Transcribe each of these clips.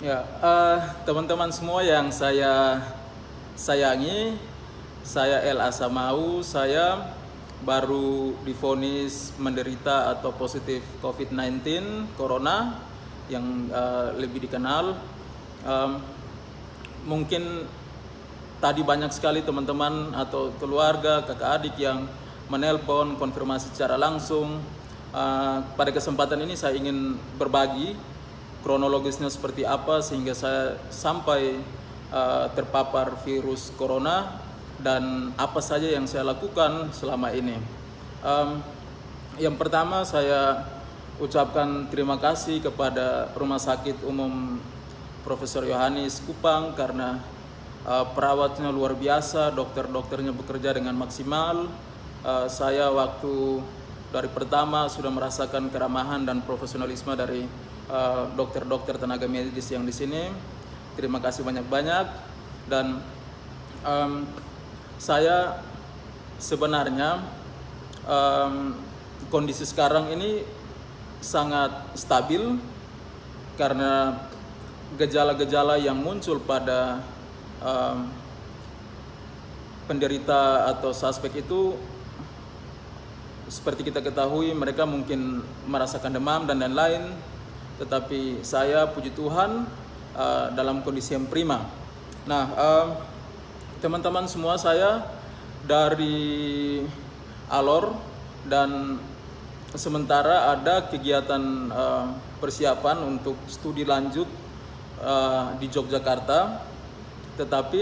Ya, teman-teman semua yang saya sayangi, saya El Asamau, saya baru divonis menderita atau positif COVID-19, Corona, yang lebih dikenal. Mungkin tadi banyak sekali teman-teman atau keluarga, kakak adik yang menelpon konfirmasi secara langsung. Pada kesempatan ini saya ingin berbagi kronologisnya seperti apa sehingga saya sampai terpapar virus corona dan apa saja yang saya lakukan selama ini. Yang pertama, saya ucapkan terima kasih kepada Rumah Sakit Umum Profesor Yohanes Kupang karena perawatnya luar biasa, dokter-dokternya bekerja dengan maksimal. Saya waktu dari pertama sudah merasakan keramahan dan profesionalisme dari dokter-dokter tenaga medis yang di sini. Terima kasih banyak-banyak. Dan saya sebenarnya kondisi sekarang ini sangat stabil karena gejala-gejala yang muncul pada penderita atau suspek itu seperti kita ketahui mereka mungkin merasakan demam dan lain-lain, tetapi saya puji Tuhan dalam kondisi yang prima. Nah, teman-teman semua, saya dari Alor dan sementara ada kegiatan persiapan untuk studi lanjut di Yogyakarta, tetapi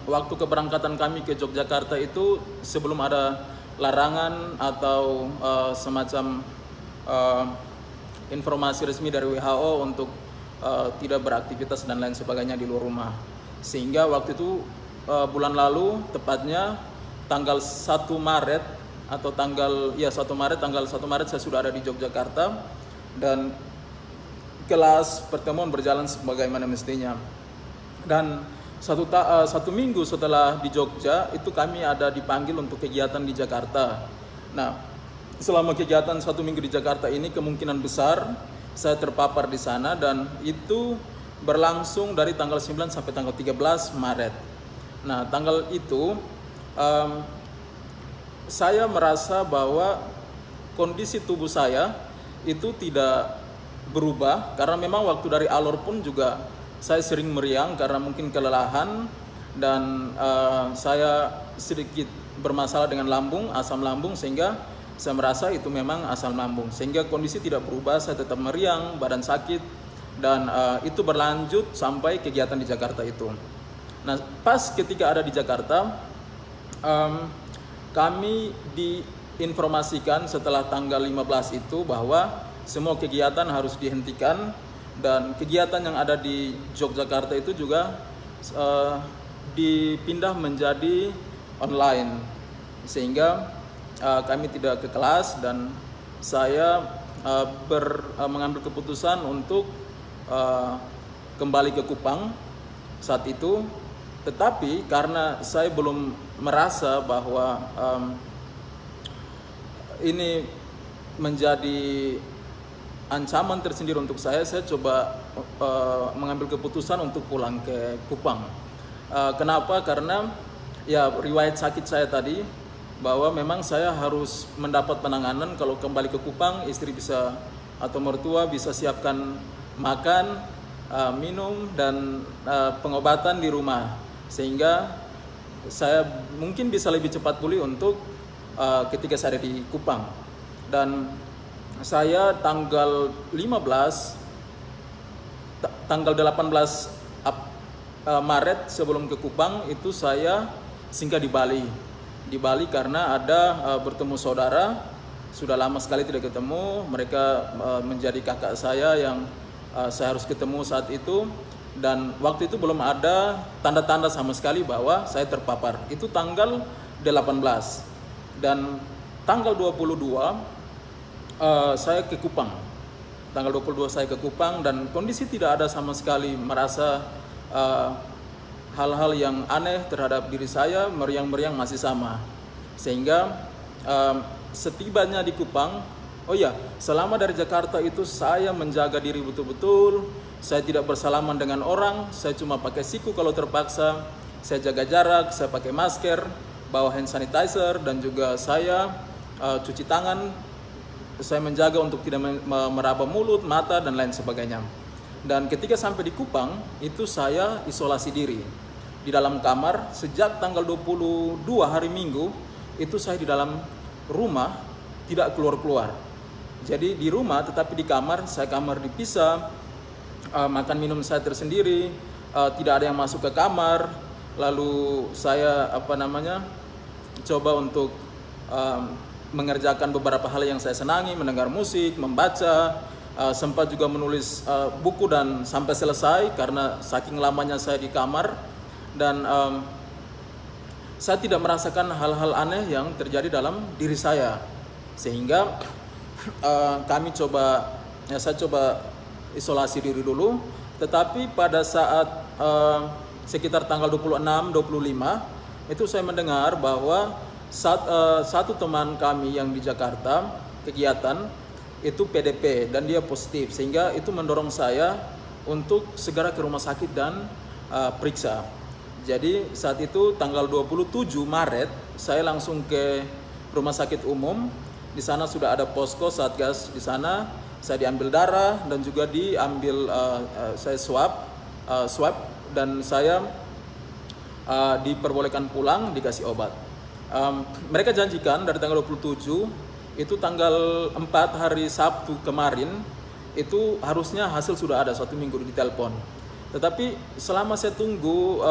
waktu keberangkatan kami ke Yogyakarta itu sebelum ada larangan atau semacam informasi resmi dari WHO untuk tidak beraktivitas dan lain sebagainya di luar rumah. Sehingga waktu itu bulan lalu, tepatnya tanggal 1 Maret atau tanggal 1 Maret saya sudah ada di Yogyakarta dan kelas pertemuan berjalan sebagaimana mestinya. Dan satu minggu setelah di Jogja itu kami ada dipanggil untuk kegiatan di Jakarta. Nah, selama kegiatan 1 minggu di Jakarta ini kemungkinan besar saya terpapar di sana dan itu berlangsung dari tanggal 9 sampai tanggal 13 Maret. Nah, tanggal itu saya merasa bahwa kondisi tubuh saya itu tidak berubah karena memang waktu dari Alor pun juga saya sering meriang karena mungkin kelelahan dan saya sedikit bermasalah dengan lambung, asam lambung, sehingga saya merasa itu memang asam lambung. Sehingga kondisi tidak berubah, saya tetap meriang, badan sakit, dan itu berlanjut sampai kegiatan di Jakarta itu. Nah, pas ketika ada di Jakarta, kami diinformasikan setelah tanggal 15 itu bahwa semua kegiatan harus dihentikan. Dan kegiatan yang ada di Yogyakarta itu juga dipindah menjadi online, sehingga kami tidak ke kelas dan saya mengambil keputusan untuk kembali ke Kupang saat itu. Tetapi karena saya belum merasa bahwa ini menjadi ancaman tersendiri untuk saya coba mengambil keputusan untuk pulang ke Kupang. Kenapa? Karena ya riwayat sakit saya tadi, bahwa memang saya harus mendapat penanganan. Kalau kembali ke Kupang, istri bisa atau mertua bisa siapkan makan, minum, dan pengobatan di rumah, sehingga saya mungkin bisa lebih cepat pulih untuk ketika saya ada di Kupang. Dan saya tanggal 18 Maret sebelum ke Kupang itu saya singgah di Bali. Di Bali karena ada bertemu saudara, sudah lama sekali tidak ketemu. Mereka menjadi kakak saya yang saya harus ketemu saat itu. Dan waktu itu belum ada tanda-tanda sama sekali bahwa saya terpapar. Itu tanggal 18. Dan tanggal 22 saya ke Kupang. Tanggal 22 saya ke Kupang dan kondisi tidak ada sama sekali merasa hal-hal yang aneh terhadap diri saya, meriang-meriang masih sama. Sehingga setibanya di Kupang, Oh iya, selama dari Jakarta itu saya menjaga diri betul-betul. Saya tidak bersalaman dengan orang, saya cuma pakai siku kalau terpaksa. Saya jaga jarak, saya pakai masker, bawa hand sanitizer, dan juga saya cuci tangan. Saya menjaga untuk tidak meraba mulut, mata, dan lain sebagainya. Dan ketika sampai di Kupang, itu saya isolasi diri di dalam kamar. Sejak tanggal 22 hari Minggu, itu saya di dalam rumah, tidak keluar-keluar. Jadi di rumah tetapi di kamar, saya kamar dipisah, makan minum saya tersendiri, tidak ada yang masuk ke kamar. Lalu saya coba untuk mengerjakan beberapa hal yang saya senangi, mendengar musik, membaca, sempat juga menulis buku dan sampai selesai karena saking lamanya saya di kamar. Dan saya tidak merasakan hal-hal aneh yang terjadi dalam diri saya, sehingga saya coba isolasi diri dulu. Tetapi pada saat sekitar tanggal 26-25 itu saya mendengar bahwa satu teman kami yang di Jakarta kegiatan itu PDP dan dia positif, sehingga itu mendorong saya untuk segera ke rumah sakit dan periksa. Jadi saat itu tanggal 27 Maret saya langsung ke rumah sakit umum. Di sana sudah ada posko Satgas di sana. Saya diambil darah dan juga diambil saya swab dan saya diperbolehkan pulang, dikasih obat. Mereka janjikan dari tanggal 27 itu tanggal 4 hari Sabtu kemarin itu harusnya hasil sudah ada, 1 minggu ditelepon. Tetapi selama saya tunggu,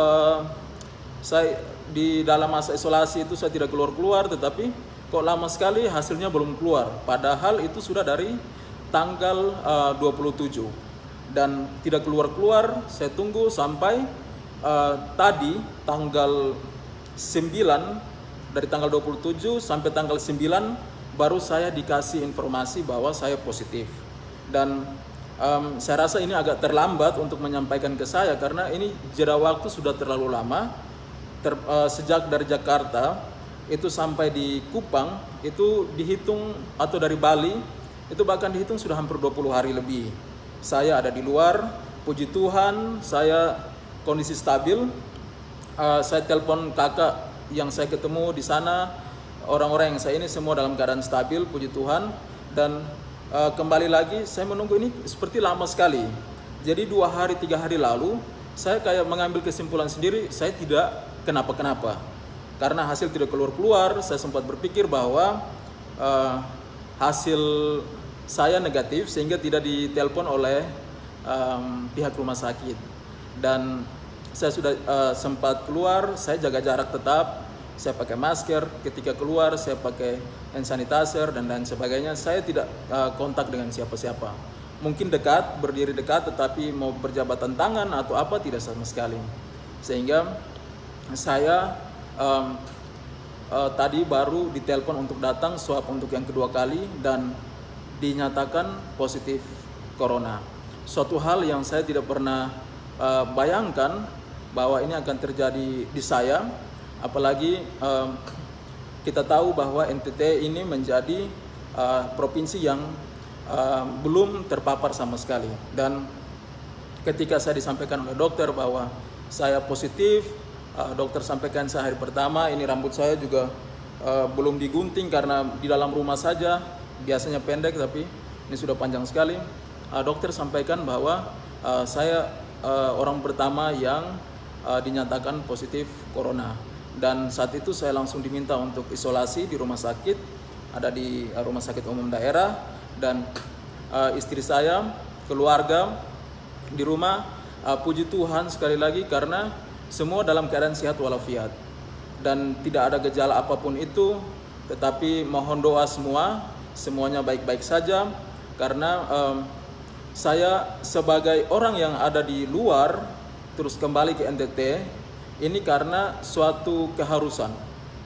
saya di dalam masa isolasi itu saya tidak keluar-keluar, tetapi kok lama sekali hasilnya belum keluar. Padahal itu sudah dari tanggal 27 dan tidak keluar-keluar. Saya tunggu sampai tadi tanggal 9, dari tanggal 27 sampai tanggal 9 baru saya dikasih informasi bahwa saya positif. Dan saya rasa ini agak terlambat untuk menyampaikan ke saya karena ini jeda waktu sudah terlalu lama. Sejak dari Jakarta itu sampai di Kupang itu dihitung, atau dari Bali itu bahkan dihitung sudah hampir 20 hari lebih. Saya ada di luar, puji Tuhan saya kondisi stabil. Saya telepon kakak yang saya ketemu di sana, orang-orang yang saya ini semua dalam keadaan stabil, puji Tuhan. Dan kembali lagi saya menunggu ini seperti lama sekali. Jadi 2 hari 3 hari lalu saya kayak mengambil kesimpulan sendiri, saya tidak kenapa-kenapa. Karena hasil tidak keluar-keluar, saya sempat berpikir bahwa hasil saya negatif sehingga tidak ditelepon oleh pihak rumah sakit. Dan saya sudah sempat keluar, saya jaga jarak tetap, saya pakai masker, ketika keluar saya pakai hand sanitizer dan lain sebagainya. Saya tidak kontak dengan siapa-siapa. Mungkin dekat, berdiri dekat, tetapi mau berjabatan tangan atau apa tidak sama sekali. Sehingga saya tadi baru ditelepon untuk datang swab untuk yang kedua kali dan dinyatakan positif corona. Suatu hal yang saya tidak pernah bayangkan bahwa ini akan terjadi di saya, apalagi kita tahu bahwa NTT ini menjadi provinsi yang belum terpapar sama sekali. Dan ketika saya disampaikan oleh dokter bahwa saya positif, dokter sampaikan saya hari pertama, ini rambut saya juga belum digunting karena di dalam rumah saja, biasanya pendek tapi ini sudah panjang sekali. Dokter sampaikan bahwa saya orang pertama yang dinyatakan positif corona. Dan saat itu saya langsung diminta untuk isolasi di rumah sakit, ada di rumah sakit umum daerah. Dan istri saya, keluarga di rumah, puji Tuhan sekali lagi karena semua dalam keadaan sehat walafiat dan tidak ada gejala apapun itu. Tetapi mohon doa semuanya baik-baik saja, karena saya sebagai orang yang ada di luar terus kembali ke NTT ini karena suatu keharusan.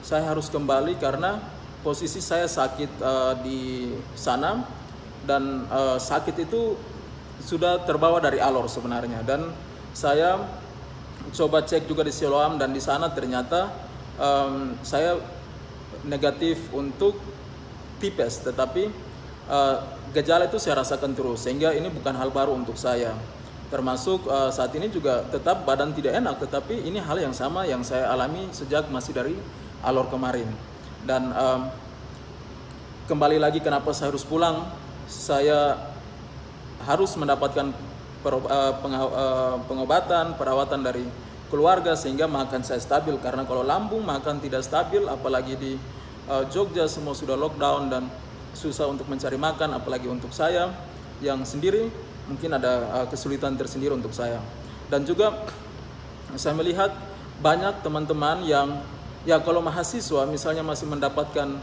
Saya harus kembali karena posisi saya sakit di sana, dan sakit itu sudah terbawa dari alor sebenarnya. Dan saya coba cek juga di Siloam dan di sana ternyata saya negatif untuk tipes, tetapi gejala itu saya rasakan terus, sehingga ini bukan hal baru untuk saya. Termasuk saat ini juga tetap badan tidak enak, tetapi ini hal yang sama yang saya alami sejak masih dari alor kemarin. Dan kembali lagi kenapa saya harus pulang, saya harus mendapatkan pengobatan, perawatan dari keluarga sehingga makan saya stabil. Karena kalau lambung makan tidak stabil, apalagi di Jogja semua sudah lockdown dan susah untuk mencari makan, apalagi untuk saya yang sendiri mungkin ada kesulitan tersendiri untuk saya. Dan juga saya melihat banyak teman-teman yang ya kalau mahasiswa misalnya masih mendapatkan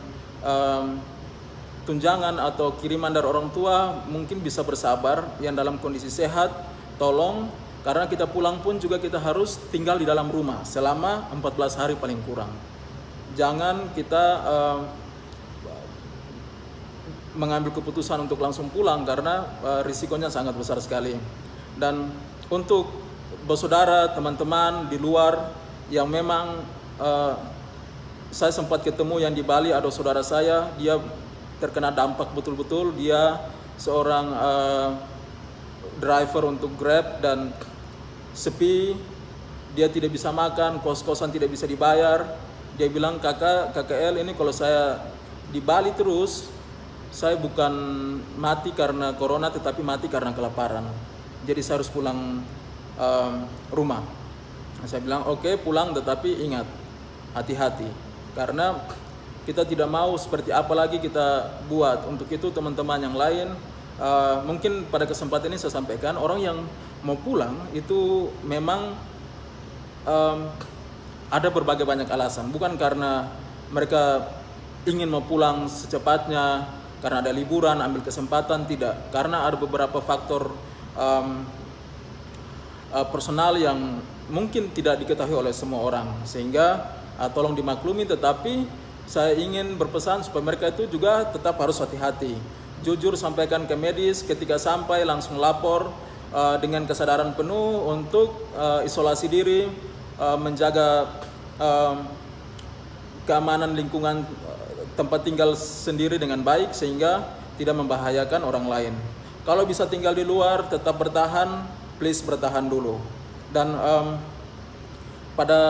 tunjangan atau kiriman dari orang tua, mungkin bisa bersabar. Yang dalam kondisi sehat, tolong, karena kita pulang pun juga kita harus tinggal di dalam rumah selama 14 hari paling kurang. Jangan kita mengambil keputusan untuk langsung pulang karena risikonya sangat besar sekali. Dan untuk bersaudara, teman-teman di luar yang memang saya sempat ketemu yang di Bali, ada saudara saya, dia terkena dampak betul-betul. Dia seorang driver untuk Grab dan sepi, dia tidak bisa makan, kos-kosan tidak bisa dibayar. Dia bilang, KKL ini kalau saya di Bali terus, saya bukan mati karena corona tetapi mati karena kelaparan. Jadi saya harus pulang rumah. Saya bilang oke, pulang, tetapi ingat, hati-hati. Karena kita tidak mau seperti apa lagi kita buat. Untuk itu teman-teman yang lain, mungkin pada kesempatan ini saya sampaikan, orang yang mau pulang itu memang ada berbagai banyak alasan. Bukan karena mereka ingin mau pulang secepatnya, karena ada liburan, ambil kesempatan, tidak. Karena ada beberapa faktor personal yang mungkin tidak diketahui oleh semua orang. Sehingga tolong dimaklumi, tetapi saya ingin berpesan supaya mereka itu juga tetap harus hati-hati. Jujur sampaikan ke medis, ketika sampai langsung lapor dengan kesadaran penuh untuk isolasi diri, menjaga keamanan lingkungan tempat tinggal sendiri dengan baik sehingga tidak membahayakan orang lain. Kalau bisa tinggal di luar, tetap bertahan, please bertahan dulu. Dan pada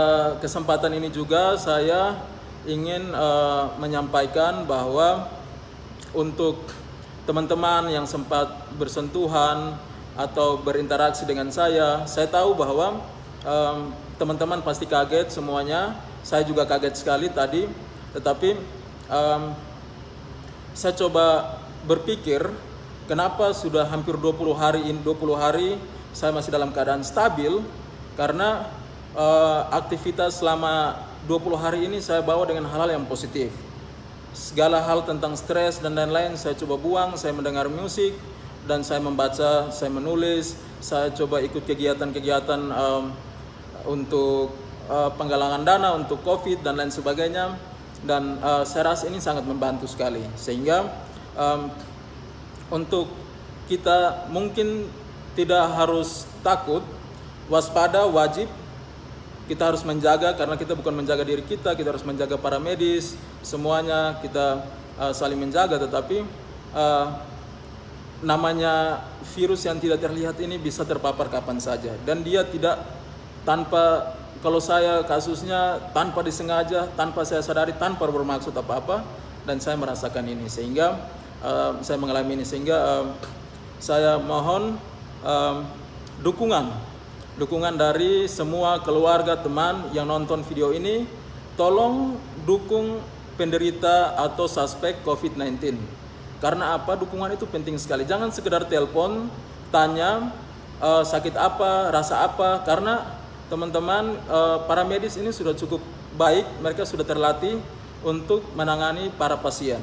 kesempatan ini juga saya ingin menyampaikan bahwa untuk teman-teman yang sempat bersentuhan atau berinteraksi dengan saya tahu bahwa teman-teman pasti kaget semuanya. Saya juga kaget sekali tadi, tetapi saya coba berpikir kenapa sudah hampir 20 hari saya masih dalam keadaan stabil. Karena aktivitas selama 20 hari ini saya bawa dengan hal-hal yang positif. Segala hal tentang stres dan lain-lain saya coba buang. Saya mendengar musik dan saya membaca, saya menulis, saya coba ikut kegiatan-kegiatan untuk penggalangan dana untuk COVID dan lain sebagainya. Dan saya rasa ini sangat membantu sekali. Sehingga untuk kita mungkin tidak harus takut, waspada, wajib. Kita harus menjaga, karena kita bukan menjaga diri kita harus menjaga para medis, semuanya kita saling menjaga. Tetapi namanya virus yang tidak terlihat ini bisa terpapar kapan saja. Dan dia tidak tanpa, kalau saya kasusnya tanpa disengaja, tanpa saya sadari, tanpa bermaksud apa-apa, dan saya merasakan ini. Sehingga saya mengalami ini. Sehingga saya mohon dukungan dari semua keluarga, teman yang nonton video ini. Tolong dukung penderita atau suspek COVID-19. Karena apa? Dukungan itu penting sekali. Jangan sekedar telepon, tanya sakit apa, rasa apa. Karena teman-teman para medis ini sudah cukup baik, mereka sudah terlatih untuk menangani para pasien.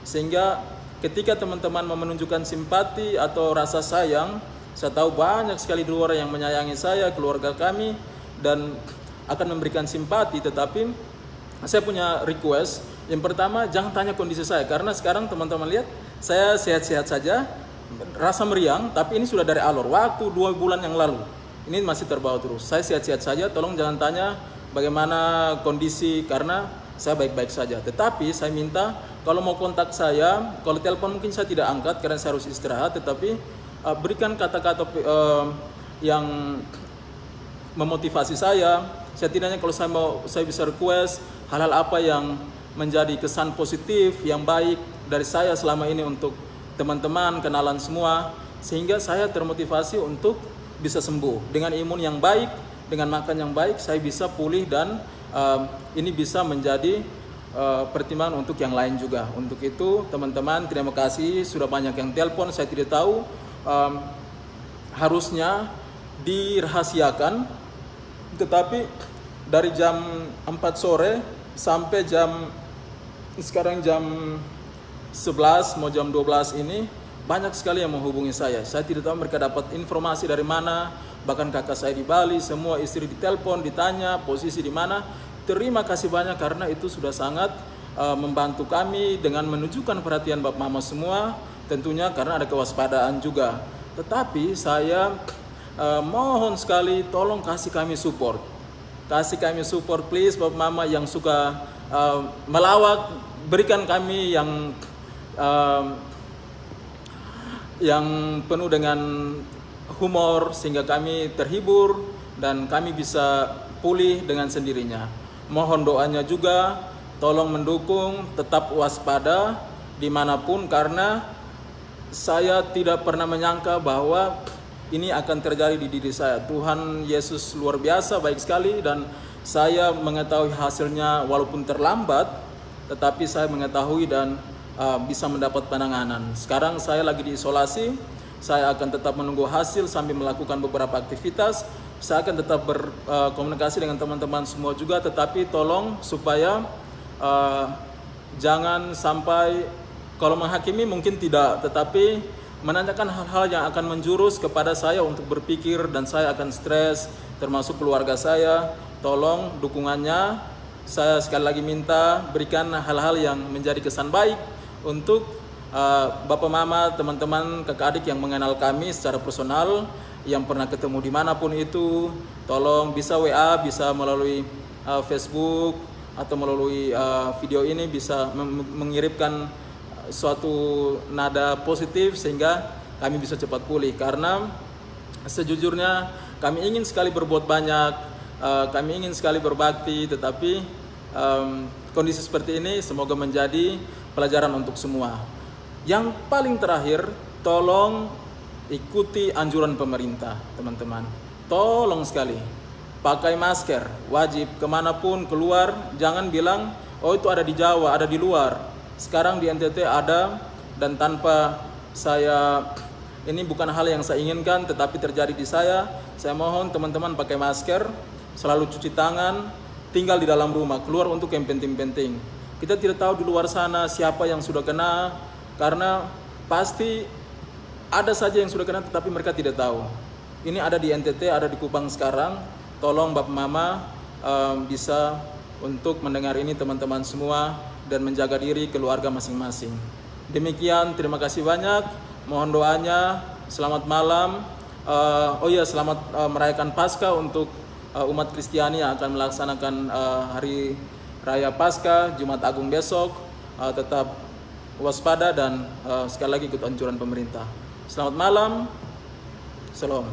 Sehingga ketika teman-teman menunjukkan simpati atau rasa sayang, saya tahu banyak sekali di luar yang menyayangi saya, keluarga kami, dan akan memberikan simpati. Tetapi saya punya request. Yang pertama, jangan tanya kondisi saya, karena sekarang teman-teman lihat saya sehat-sehat saja, rasa meriang, tapi ini sudah dari alor, waktu 2 bulan yang lalu. Ini masih terbawa terus. Saya sehat-sehat saja, tolong jangan tanya bagaimana kondisi, karena saya baik-baik saja. Tetapi saya minta kalau mau kontak saya, kalau telepon mungkin saya tidak angkat karena saya harus istirahat, tetapi berikan kata-kata yang memotivasi saya. Setidaknya kalau saya bisa request hal-hal apa yang menjadi kesan positif yang baik dari saya selama ini untuk teman-teman, kenalan semua, sehingga saya termotivasi untuk bisa sembuh dengan imun yang baik, dengan makan yang baik, saya bisa pulih dan ini bisa menjadi pertimbangan untuk yang lain juga. Untuk itu teman-teman, terima kasih sudah banyak yang telepon. Saya tidak tahu harusnya dirahasiakan, tetapi dari jam 4 sore sampai sekarang jam 11 mau jam 12 ini banyak sekali yang menghubungi saya. Saya tidak tahu mereka dapat informasi dari mana. Bahkan kakak saya di Bali, semua istri ditelepon, ditanya posisi di mana. Terima kasih banyak karena itu sudah sangat membantu kami dengan menunjukkan perhatian Bapak Mama semua. Tentunya karena ada kewaspadaan juga. Tetapi saya mohon sekali tolong kasih kami support. Kasih kami support please Bapak Mama yang suka melawak, berikan kami yang penuh dengan humor sehingga kami terhibur dan kami bisa pulih dengan sendirinya. Mohon doanya juga, tolong mendukung, tetap waspada dimanapun karena saya tidak pernah menyangka bahwa ini akan terjadi di diri saya. Tuhan Yesus luar biasa baik sekali dan saya mengetahui hasilnya walaupun terlambat, tetapi saya mengetahui dan bisa mendapat penanganan. Sekarang saya lagi diisolasi. Saya akan tetap menunggu hasil sambil melakukan beberapa aktivitas. Saya akan tetap berkomunikasi dengan teman-teman semua juga, tetapi tolong supaya jangan sampai, kalau menghakimi mungkin tidak, tetapi menanyakan hal-hal yang akan menjurus kepada saya untuk berpikir dan saya akan stres, termasuk keluarga saya. Tolong dukungannya. Saya sekali lagi minta berikan hal-hal yang menjadi kesan baik untuk Bapak Mama, teman-teman, kakak adik yang mengenal kami secara personal, yang pernah ketemu dimanapun itu. Tolong bisa WA, bisa melalui Facebook atau melalui video ini bisa mengirimkan suatu nada positif sehingga kami bisa cepat pulih. Karena sejujurnya kami ingin sekali berbuat banyak, kami ingin sekali berbakti, tetapi kondisi seperti ini semoga menjadi pelajaran untuk semua. Yang paling terakhir, tolong ikuti anjuran pemerintah, teman-teman. Tolong sekali, pakai masker, wajib kemanapun keluar. Jangan bilang, oh itu ada di Jawa, ada di luar. Sekarang di NTT ada, dan tanpa saya, ini bukan hal yang saya inginkan, tetapi terjadi di saya. Saya mohon teman-teman pakai masker, selalu cuci tangan, tinggal di dalam rumah, keluar untuk yang penting-penting. Kita tidak tahu di luar sana siapa yang sudah kena, karena pasti ada saja yang sudah kena tetapi mereka tidak tahu. Ini ada di NTT, ada di Kupang sekarang. Tolong Bapak Mama bisa untuk mendengar ini teman-teman semua dan menjaga diri keluarga masing-masing. Demikian, terima kasih banyak. Mohon doanya. Selamat malam. Selamat merayakan Paskah untuk umat Kristiani yang akan melaksanakan hari Raya Paskah, Jumat Agung besok. Tetap waspada dan sekali lagi ikut anjuran pemerintah. Selamat malam. Salam.